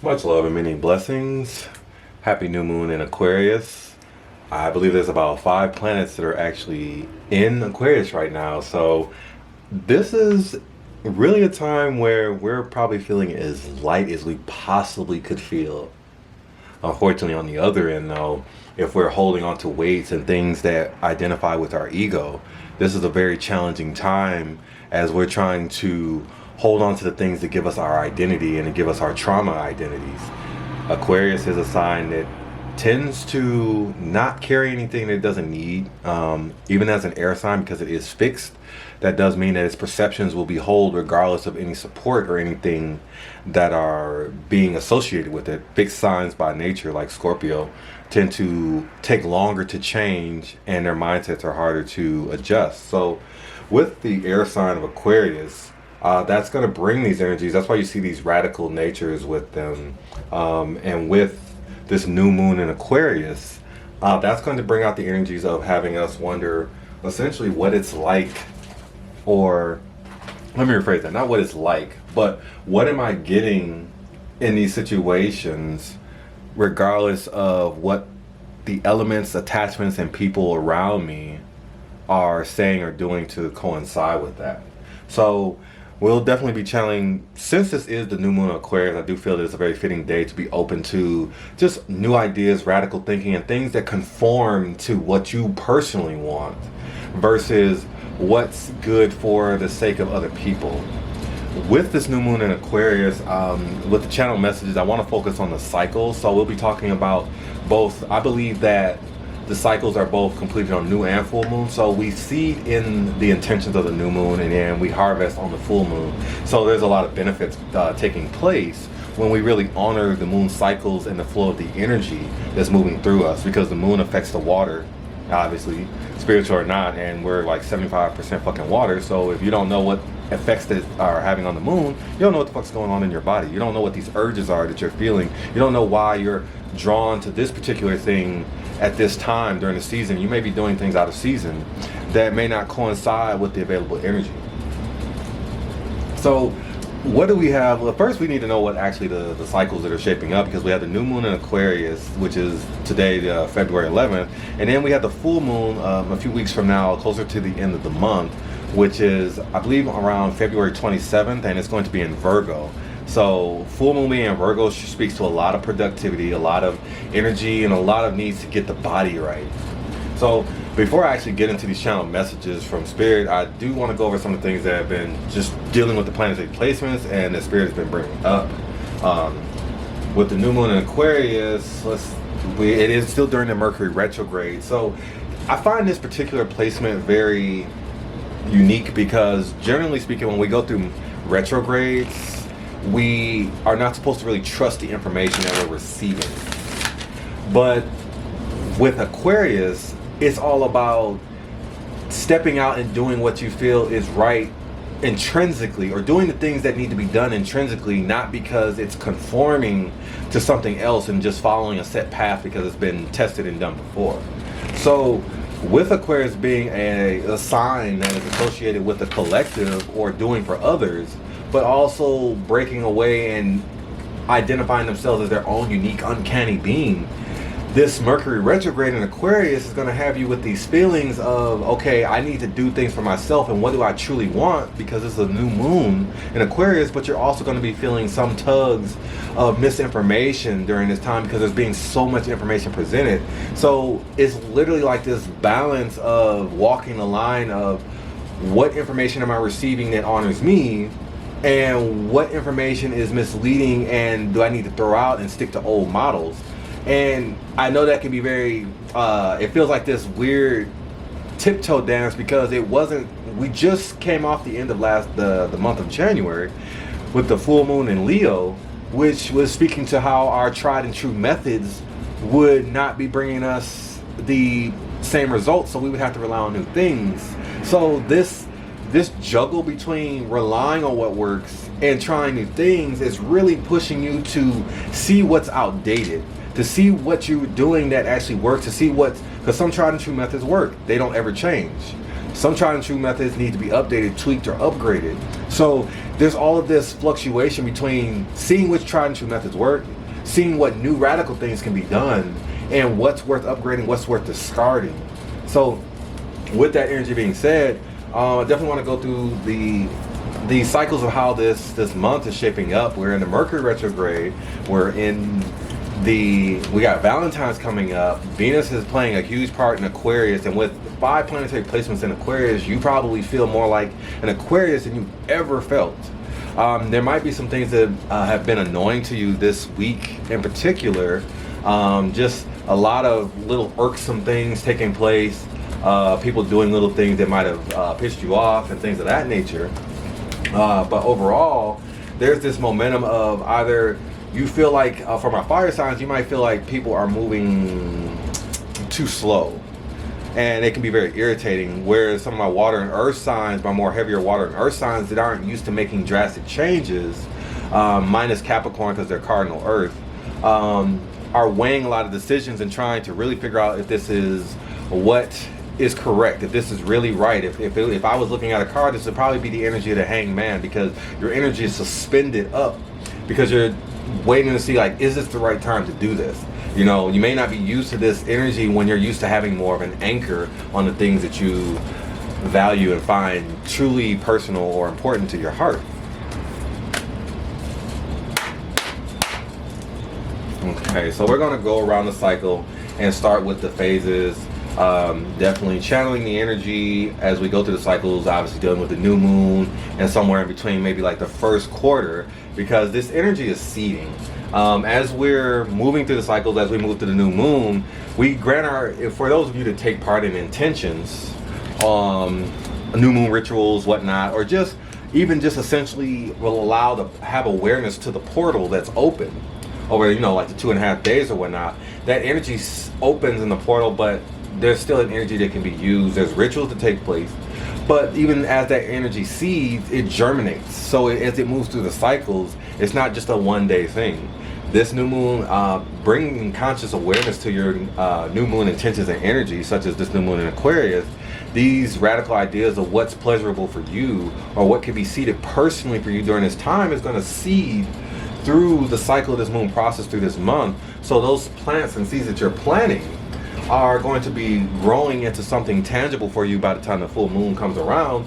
Much love and many blessings. Happy new moon in Aquarius. I believe there's about 5 planets that are actually in Aquarius right now. So this is really a time where we're probably feeling as light as we possibly could feel. Unfortunately, on the other end though, if we're holding on to weights and things that identify with our ego, this is a very challenging time as we're trying to hold on to the things that give us our identity and to give us our trauma identities. Aquarius is a sign that tends to not carry anything that it doesn't need, even as an air sign, because it is fixed. That does mean that its perceptions will be whole regardless of any support or anything that are being associated with it. Fixed signs by nature, like Scorpio, tend to take longer to change and their mindsets are harder to adjust. So with the air sign of Aquarius, that's going to bring these energies. That's why you see these radical natures with them. And with this new moon in Aquarius, that's going to bring out the energies of having us wonder essentially what it's like, or let me rephrase that, not what it's like, but what am I getting in these situations, regardless of what the elements, attachments, and people around me are saying or doing to coincide with that. So we'll definitely be channeling, since this is the new moon of Aquarius, I do feel that it's a very fitting day to be open to just new ideas, radical thinking, and things that conform to what you personally want versus what's good for the sake of other people. With this new moon in Aquarius, with the channel messages, I want to focus on the cycles. So we'll be talking about both. I believe that the cycles are both completed on new and full moon. So we seed in the intentions of the new moon and then we harvest on the full moon. So there's a lot of benefits taking place when we really honor the moon cycles and the flow of the energy that's moving through us, because the moon affects the water, obviously, spiritual or not, and we're like 75% fucking water. So if you don't know what effects that are having on the moon, you don't know what the fuck's going on in your body. You don't know what these urges are that you're feeling. You don't know why you're drawn to this particular thing at this time during the season. You may be doing things out of season that may not coincide with the available energy. So what do we have? Well, first we need to know what actually the cycles that are shaping up, because we have the new moon in Aquarius, which is today, February 11th, and then we have the full moon a few weeks from now, closer to the end of the month, which is, I believe, around February 27th, and it's going to be in Virgo. So full moon being in Virgo speaks to a lot of productivity, a lot of energy, and a lot of needs to get the body right. So before I actually get into these channel messages from Spirit, I do want to go over some of the things that have been just dealing with the planetary placements and that Spirit has been bringing up. With the new moon in Aquarius, it is still during the Mercury retrograde. So I find this particular placement very unique because, generally speaking, when we go through retrogrades, we are not supposed to really trust the information that we're receiving. But with Aquarius, it's all about stepping out and doing what you feel is right intrinsically, or doing the things that need to be done intrinsically, not because it's conforming to something else and just following a set path because it's been tested and done before. So with Aquarius being a sign that is associated with the collective or doing for others, but also breaking away and identifying themselves as their own unique, uncanny being, this Mercury retrograde in Aquarius is going to have you with these feelings of, okay, I need to do things for myself, and what do I truly want, because it's a new moon in Aquarius. But you're also going to be feeling some tugs of misinformation during this time because there's being so much information presented. So it's literally like this balance of walking the line of what information am I receiving that honors me, and what information is misleading and do I need to throw out and stick to old models. And I know that can be very, it feels like this weird tiptoe dance, because we just came off the end of the month of January with the full moon in Leo, which was speaking to how our tried and true methods would not be bringing us the same results, so we would have to rely on new things. So this juggle between relying on what works and trying new things is really pushing you to see what's outdated, to see what you're doing that actually works, to see because some tried and true methods work. They don't ever change. Some tried and true methods need to be updated, tweaked, or upgraded. So there's all of this fluctuation between seeing which tried and true methods work seeing what new radical things can be done and what's worth upgrading, what's worth discarding. So with that energy being said, I definitely want to go through the cycles of how this month is shaping up. We're in the Mercury retrograde. We got Valentine's coming up. Venus is playing a huge part in Aquarius, and with 5 planetary placements in Aquarius, you probably feel more like an Aquarius than you've ever felt. There might be some things that have been annoying to you this week in particular. Just a lot of little irksome things taking place. People doing little things that might have pissed you off and things of that nature. But overall, there's this momentum of either you feel like, for my fire signs, you might feel like people are moving too slow. And it can be very irritating. Whereas some of my water and earth signs, my more heavier water and earth signs that aren't used to making drastic changes, minus Capricorn because they're cardinal earth, are weighing a lot of decisions and trying to really figure out if this is what is correct, if this is really right. If I was looking at a card, this would probably be the energy of the Hanged Man, because your energy is suspended up because you're waiting to see, like, is this the right time to do this? You know, you may not be used to this energy when you're used to having more of an anchor on the things that you value and find truly personal or important to your heart. Okay, so we're going to go around the cycle and start with the phases. Definitely channeling the energy as we go through the cycles, obviously dealing with the new moon and somewhere in between, maybe like the first quarter, because this energy is seeding. As we're moving through the cycles, as we move to the new moon, we grant for those of you that take part in intentions, new moon rituals, whatnot, or just essentially will allow to have awareness to the portal that's open over, like the 2.5 days or whatnot. That energy opens in the portal, but there's still an energy that can be used. There's rituals to take place, but even as that energy seeds, it germinates. So as it moves through the cycles, it's not just a one-day thing. This new moon, bringing conscious awareness to your new moon intentions and energy, such as this new moon in Aquarius, these radical ideas of what's pleasurable for you or what can be seeded personally for you during this time is going to seed through the cycle of this moon process through this month. So those plants and seeds that you're planting are going to be growing into something tangible for you by the time the full moon comes around,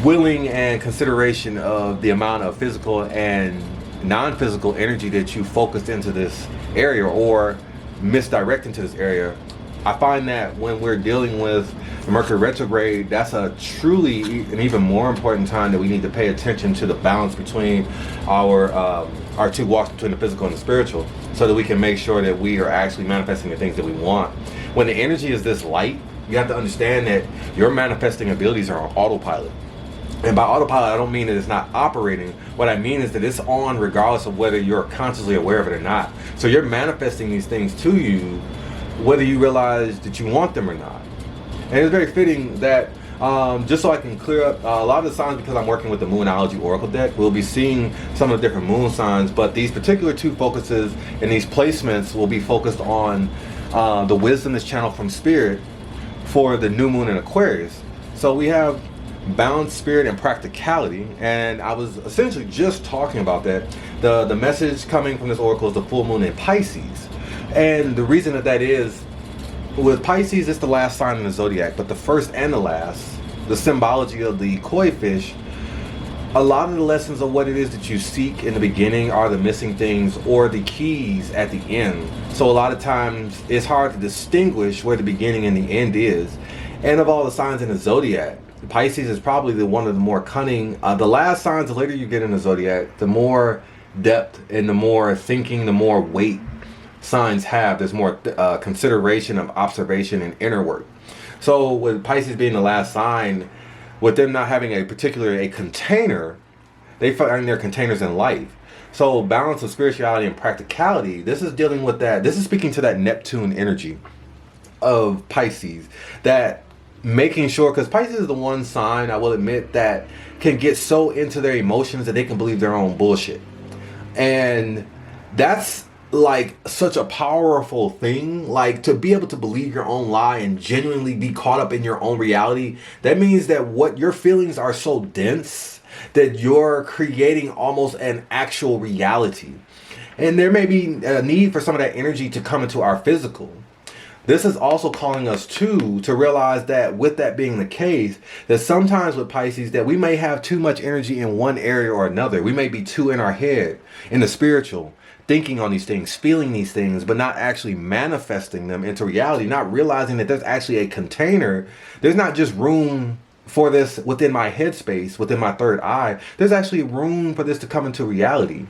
willing and consideration of the amount of physical and non-physical energy that you focused into this area or misdirect into this area. I find that when we're dealing with Mercury retrograde, that's a truly an even more important time that we need to pay attention to the balance between our two walks between the physical and the spiritual, so that we can make sure that we are actually manifesting the things that we want. When the energy is this light, you have to understand that your manifesting abilities are on autopilot. And by autopilot, I don't mean that it's not operating. What I mean is that it's on regardless of whether you're consciously aware of it or not. So you're manifesting these things to you whether you realize that you want them or not. And it's very fitting that just so I can clear up a lot of the signs, because I'm working with the Moonology Oracle deck, we'll be seeing some of the different moon signs, but these particular two focuses and these placements will be focused on the wisdom that's channeled from Spirit for the new moon in Aquarius. So we have balance, spirit, and practicality, and I was essentially just talking about that. The message coming from this oracle is the full moon in Pisces, and the reason that is, with Pisces, it's the last sign in the zodiac, but the first and the last, the symbology of the koi fish, a lot of the lessons of what it is that you seek in the beginning are the missing things or the keys at the end. So a lot of times it's hard to distinguish where the beginning and the end is. And of all the signs in the zodiac, Pisces is probably one of the more cunning. The last signs, the later you get in the zodiac, the more depth and the more thinking, the more weight signs have. There's more consideration of observation and inner work. So with Pisces being the last sign, with them not having a container, they find their containers in life. So balance of spirituality and practicality, this is dealing with that. This is speaking to that Neptune energy of Pisces, that making sure, because Pisces is the one sign, I will admit, that can get so into their emotions that they can believe their own bullshit. And that's like such a powerful thing, like to be able to believe your own lie and genuinely be caught up in your own reality. That means that what your feelings are so dense that you're creating almost an actual reality. And there may be a need for some of that energy to come into our physical. This is also calling us to realize that with that being the case, that sometimes with Pisces that we may have too much energy in one area or another. We may be too in our head, in the spiritual, thinking on these things, feeling these things, but not actually manifesting them into reality, not realizing that there's actually a container. There's not just room for this within my headspace, within my third eye. There's actually room for this to come into reality.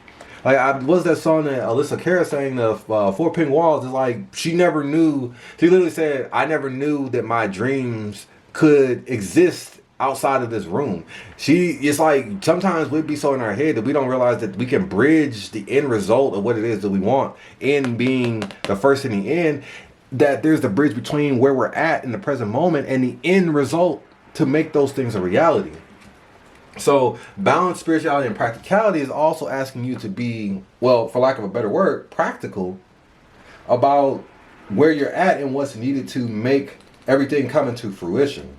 Like, was that song that Alyssa Cara sang, the Four Pink Walls? Is like, she never knew. She literally said, I never knew that my dreams could exist outside of this room. It's like, sometimes we'd be so in our head that we don't realize that we can bridge the end result of what it is that we want in being the first in the end, that there's the bridge between where we're at in the present moment and the end result to make those things a reality. So balance, spirituality, and practicality is also asking you to be, well, for lack of a better word, practical about where you're at and what's needed to make everything come into fruition.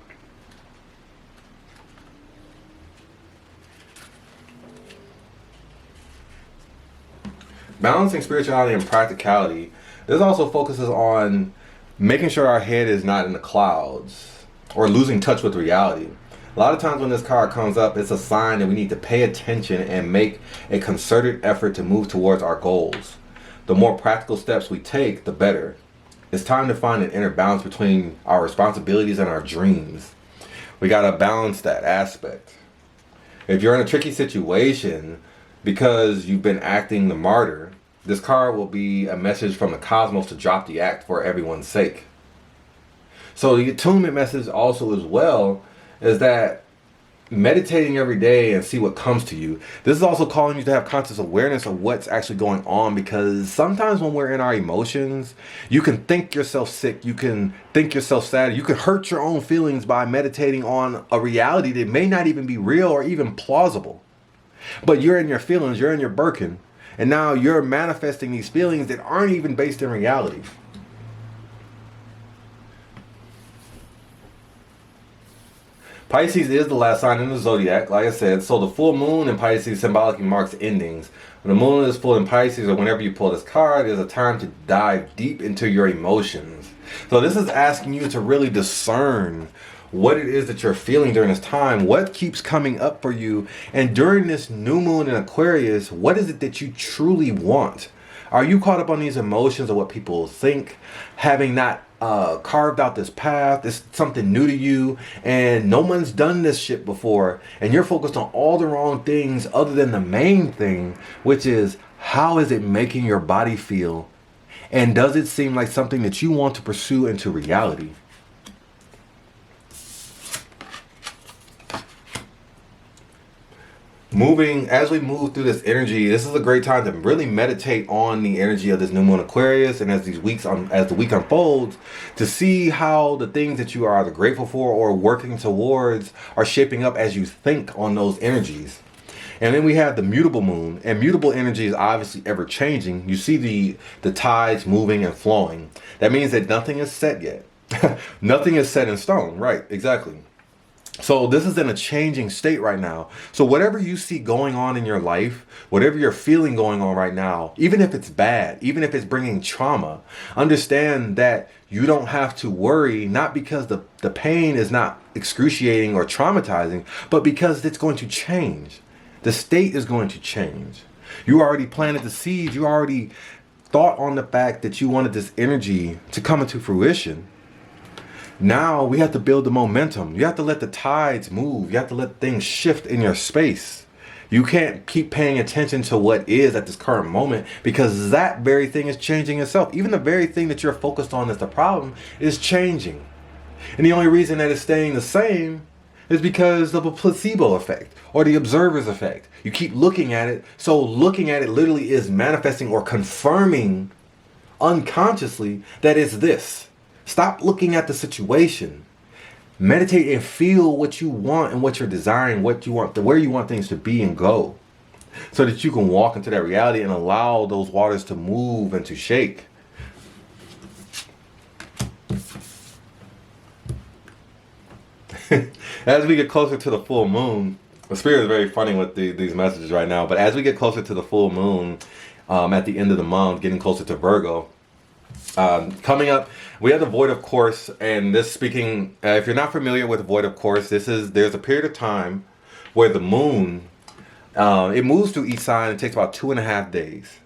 Balancing spirituality and practicality, this also focuses on making sure our head is not in the clouds or losing touch with reality. A lot of times when this card comes up, it's a sign that we need to pay attention and make a concerted effort to move towards our goals. The more practical steps we take, the better. It's time to find an inner balance between our responsibilities and our dreams. We got to balance that aspect. If you're in a tricky situation because you've been acting the martyr, this card will be a message from the cosmos to drop the act for everyone's sake. So the attunement message also as well is that meditating every day and see what comes to you. This is also calling you to have conscious awareness of what's actually going on, because sometimes when we're in our emotions, you can think yourself sick, you can think yourself sad, you can hurt your own feelings by meditating on a reality that may not even be real or even plausible. But you're in your feelings, you're in your Birkin, and now you're manifesting these feelings that aren't even based in reality. Pisces is the last sign in the zodiac, like I said, so the full moon in Pisces symbolically marks endings. When the moon is full in Pisces, or whenever you pull this card, is a time to dive deep into your emotions. So this is asking you to really discern what it is that you're feeling during this time, what keeps coming up for you, and during this new moon in Aquarius, what is it that you truly want? Are you caught up on these emotions of what people think, having not carved out this path? It's something new to you, and no one's done this shit before, and you're focused on all the wrong things other than the main thing, which is, how is it making your body feel? And does it seem like something that you want to pursue into reality? As we move through this energy, this is a great time to really meditate on the energy of this new moon Aquarius, and as the week unfolds, to see how the things that you are either grateful for or working towards are shaping up as you think on those energies. And then we have the mutable moon, and mutable energy is obviously ever changing. You see the tides moving and flowing. That means that nothing is set yet. Nothing is set in stone, right? Exactly. So this is in a changing state right now. So whatever you see going on in your life, whatever you're feeling going on right now, even if it's bad, even if it's bringing trauma, understand that you don't have to worry, not because the pain is not excruciating or traumatizing, but because it's going to change. The state is going to change. You already planted the seeds. You already thought on the fact that you wanted this energy to come into fruition. Now we have to build the momentum. You have to let the tides move. You have to let things shift in your space. You can't keep paying attention to what is at this current moment, because that very thing is changing itself. Even the very thing that you're focused on as the problem is changing. And the only reason that it's staying the same is because of a placebo effect or the observer's effect. You keep looking at it. So looking at it literally is manifesting or confirming unconsciously that it's this. Stop looking at the situation. Meditate and feel what you want and what you're desiring, what you want, where you want things to be and go, so that you can walk into that reality and allow those waters to move and to shake. As we get closer to the full moon, the spirit is very funny with these messages right now, but as we get closer to the full moon, at the end of the month, getting closer to Virgo. Coming up, we have the void of course, and this speaking, if you're not familiar with the void of course, there's a period of time where the moon, it moves through each sign. It takes about 2.5 days,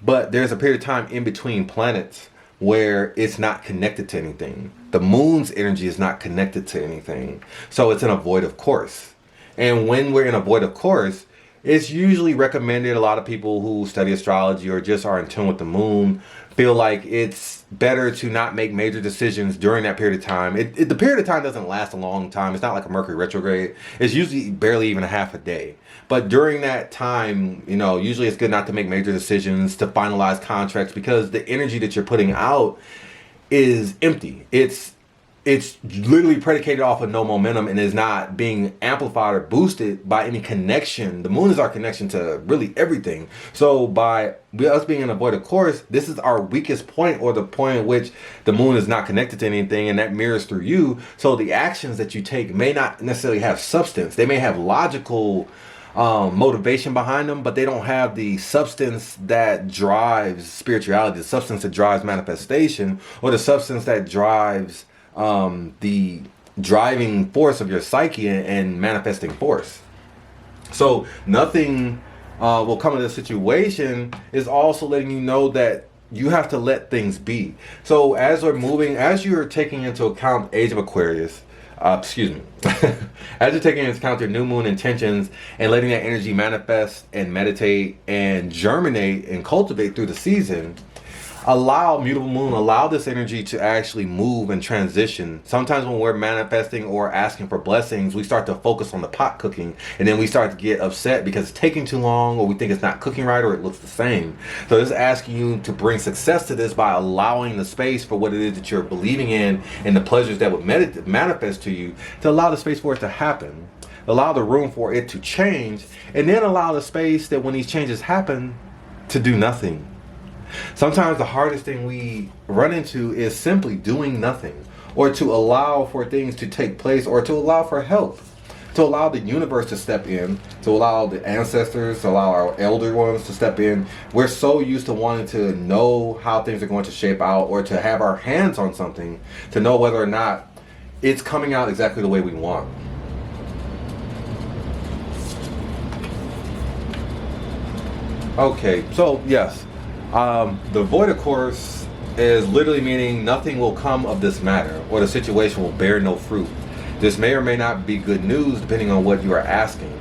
but there's a period of time in between planets where it's not connected to anything. The moon's energy is not connected to anything, so it's in a void of course. And when we're in a void of course, it's usually recommended, a lot of people who study astrology or just are in tune with the moon feel like it's better to not make major decisions during that period of time. The period of time doesn't last a long time. It's not like a Mercury retrograde. It's usually barely even a half a day. But during that time, you know, usually it's good not to make major decisions, to finalize contracts, because the energy that you're putting out is empty. It's literally predicated off of no momentum and is not being amplified or boosted by any connection. The moon is our connection to really everything. So by us being in a void of course, this is our weakest point, or the point at which the moon is not connected to anything, and that mirrors through you. So the actions that you take may not necessarily have substance. They may have logical motivation behind them, but they don't have the substance that drives spirituality, the substance that drives manifestation, or the substance that drives the driving force of your psyche and manifesting force. So nothing will come in this situation is also letting you know that you have to let things be. So as you're taking into account age of Aquarius, as you're taking into account your new moon intentions and letting that energy manifest and meditate and germinate and cultivate through the season, allow this energy to actually move and transition. Sometimes when we're manifesting or asking for blessings, we start to focus on the pot cooking, and then we start to get upset because it's taking too long, or we think it's not cooking right, or it looks the same. So this is asking you to bring success to this by allowing the space for what it is that you're believing in and the pleasures that would manifest to you, to allow the space for it to happen, allow the room for it to change, and then allow the space that when these changes happen to do nothing. Sometimes the hardest thing we run into is simply doing nothing, or to allow for things to take place, or to allow for help, to allow the universe to step in, to allow the ancestors, to allow our elder ones to step in. We're so used to wanting to know how things are going to shape out, or to have our hands on something to know whether or not it's coming out exactly the way we want. Okay, so yes. The void of course is literally meaning nothing will come of this matter, or the situation will bear no fruit. This may or may not be good news depending on what you are asking.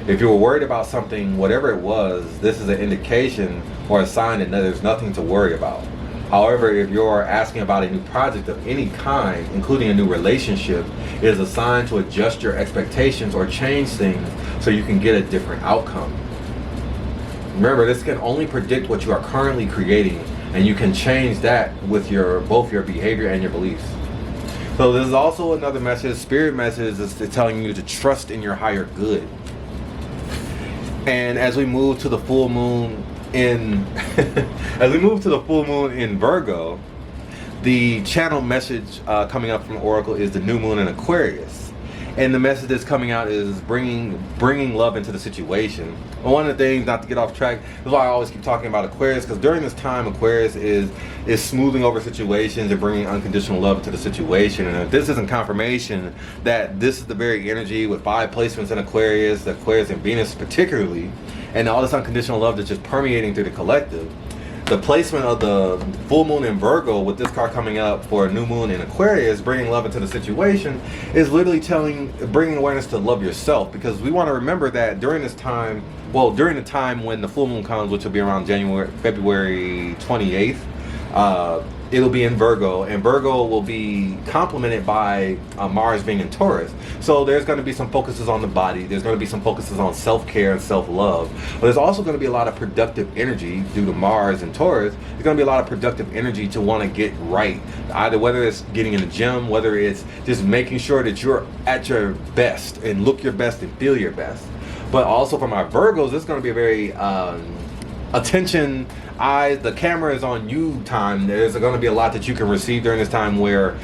If you were worried about something, whatever it was, this is an indication or a sign that there's nothing to worry about. However, if you're asking about a new project of any kind, including a new relationship, it is a sign to adjust your expectations or change things so you can get a different outcome. Remember, this can only predict what you are currently creating, and you can change that with both your behavior and your beliefs. So this is also another message. Spirit message is telling you to trust in your higher good. And as we move to the full moon in Virgo, the channel message coming up from Oracle is the new moon in Aquarius. And the message that's coming out is bringing love into the situation. And one of the things, not to get off track, is why I always keep talking about Aquarius, because during this time, Aquarius is smoothing over situations and bringing unconditional love into the situation. And if this isn't confirmation that this is the very energy with 5 placements in Aquarius, the Aquarius and Venus particularly, and all this unconditional love that's just permeating through the collective, the placement of the full moon in Virgo with this card coming up for a new moon in Aquarius, bringing love into the situation, is literally bringing awareness to love yourself. Because we want to remember that during the time when the full moon comes, which will be around February 28th, it'll be in Virgo, and Virgo will be complemented by Mars being in Taurus. So there's going to be some focuses on the body, there's going to be some focuses on self-care and self-love, but there's also going to be a lot of productive energy due to Mars and Taurus. There's going to be a lot of productive energy to want to get right, either whether it's getting in the gym, whether it's just making sure that you're at your best and look your best and feel your best. But also for my Virgos, it's going to be a very attention, the camera is on you time. There's going to be a lot that you can receive during this time where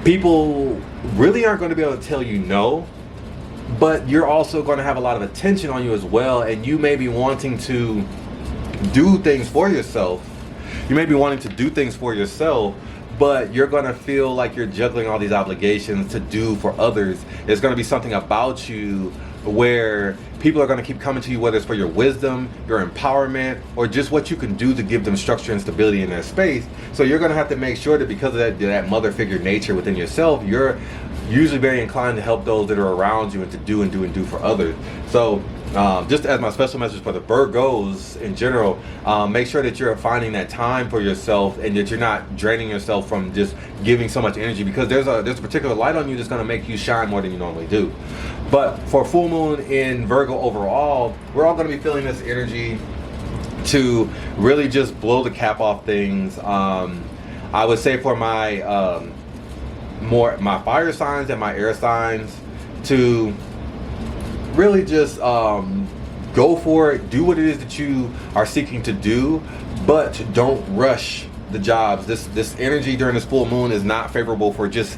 people really aren't going to be able to tell you no, but you're also going to have a lot of attention on you as well, and you may be wanting to do things for yourself. You may be wanting to do things for yourself, but you're gonna feel like you're juggling all these obligations to do for others. There's gonna be something about you where people are gonna keep coming to you, whether it's for your wisdom, your empowerment, or just what you can do to give them structure and stability in their space. So you're gonna have to make sure that because of that mother figure nature within yourself, you're usually very inclined to help those that are around you and to do and do and do for others. So just as my special message for the Virgos in general, make sure that you're finding that time for yourself and that you're not draining yourself from just giving so much energy, because there's a particular light on you that's going to make you shine more than you normally do. But for full moon in Virgo overall, we're all going to be feeling this energy to really just blow the cap off things. I would say for my my fire signs and my air signs to really just go for it, do what it is that you are seeking to do, but don't rush the jobs. This energy during this full moon is not favorable for just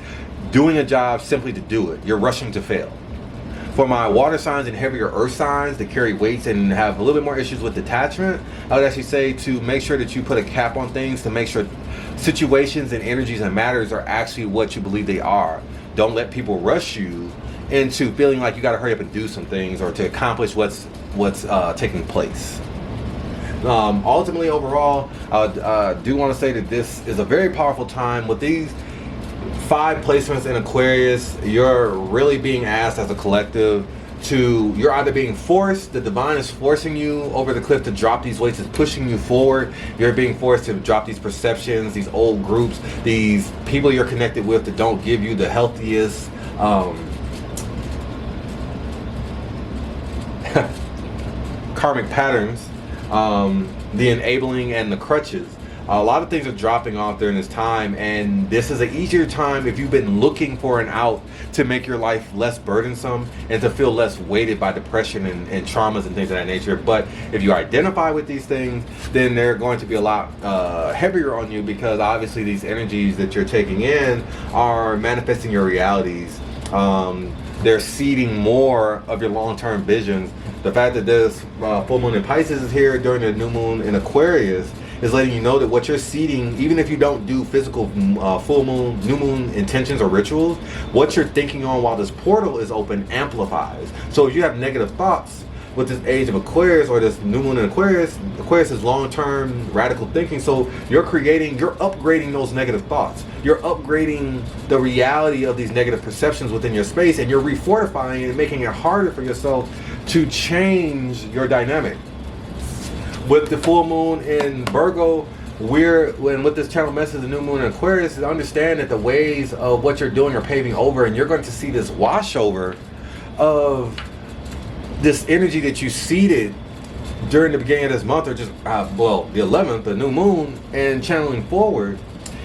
doing a job simply to do it. You're rushing to fail. For my water signs and heavier earth signs that carry weights and have a little bit more issues with detachment, I would actually say to make sure that you put a cap on things, to make sure situations and energies and matters are actually what you believe they are. Don't let people rush you into feeling like you got to hurry up and do some things or to accomplish what's taking place. Ultimately, overall, I do want to say that this is a very powerful time. With these 5 placements in Aquarius, you're really being asked as a collective to, you're either being forced, the divine is forcing you over the cliff to drop these weights, is pushing you forward. You're being forced to drop these perceptions, these old groups, these people you're connected with that don't give you the healthiest karmic patterns, the enabling and the crutches. A lot of things are dropping off during this time, and this is an easier time if you've been looking for an out to make your life less burdensome and to feel less weighted by depression and traumas and things of that nature. But if you identify with these things, then they're going to be a lot heavier on you, because obviously these energies that you're taking in are manifesting your realities. They're seeding more of your long-term visions. The fact that this full moon in Pisces is here during the new moon in Aquarius is letting you know that what you're seeding, even if you don't do physical full moon, new moon intentions or rituals, what you're thinking on while this portal is open amplifies. So if you have negative thoughts with this age of Aquarius or this new moon in Aquarius, Aquarius is long-term radical thinking. So you're upgrading those negative thoughts. You're upgrading the reality of these negative perceptions within your space, and you're refortifying and making it harder for yourself to change your dynamic. With the full moon in Virgo, with this channel message, the new moon in Aquarius, is understand that the ways of what you're doing are paving over, and you're going to see this washover of this energy that you seeded during the beginning of this month, or just the 11th, the new moon, and channeling forward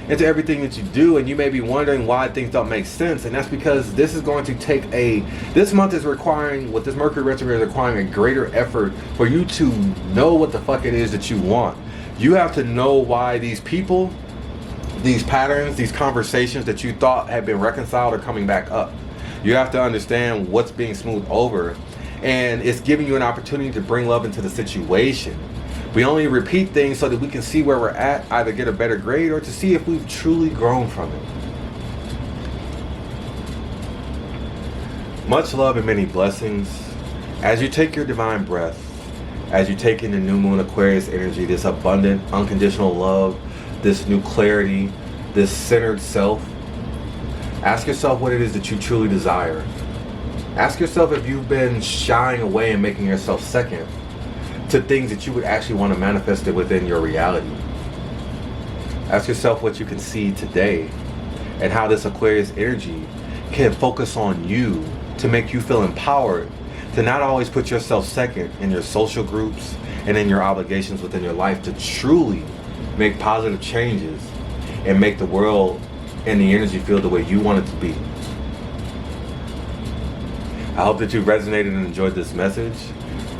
into everything that you do. And you may be wondering why things don't make sense, and that's because this is going to take this month is requiring, with this Mercury retrograde, is requiring a greater effort for you to know what the fuck it is that you want. You have to know why these people, these patterns, these conversations that you thought had been reconciled are coming back up. You have to understand what's being smoothed over, and it's giving you an opportunity to bring love into the situation. We only repeat things so that we can see where we're at, either get a better grade or to see if we've truly grown from it. Much love and many blessings. As you take your divine breath, as you take in the new moon Aquarius energy, this abundant, unconditional love, this new clarity, this centered self, ask yourself what it is that you truly desire. Ask yourself if you've been shying away and making yourself second to things that you would actually want to manifest it within your reality. Ask yourself what you can see today and how this Aquarius energy can focus on you to make you feel empowered to not always put yourself second in your social groups and in your obligations within your life, to truly make positive changes and make the world and the energy feel the way you want it to be. I hope that you resonated and enjoyed this message.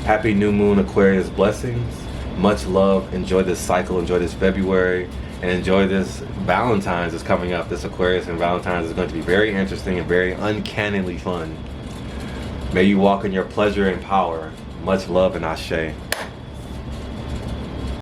Happy new moon Aquarius blessings. Much love. Enjoy this cycle. Enjoy this February. And enjoy this Valentine's that's coming up. This Aquarius and Valentine's is going to be very interesting and very uncannily fun. May you walk in your pleasure and power. Much love and ashe.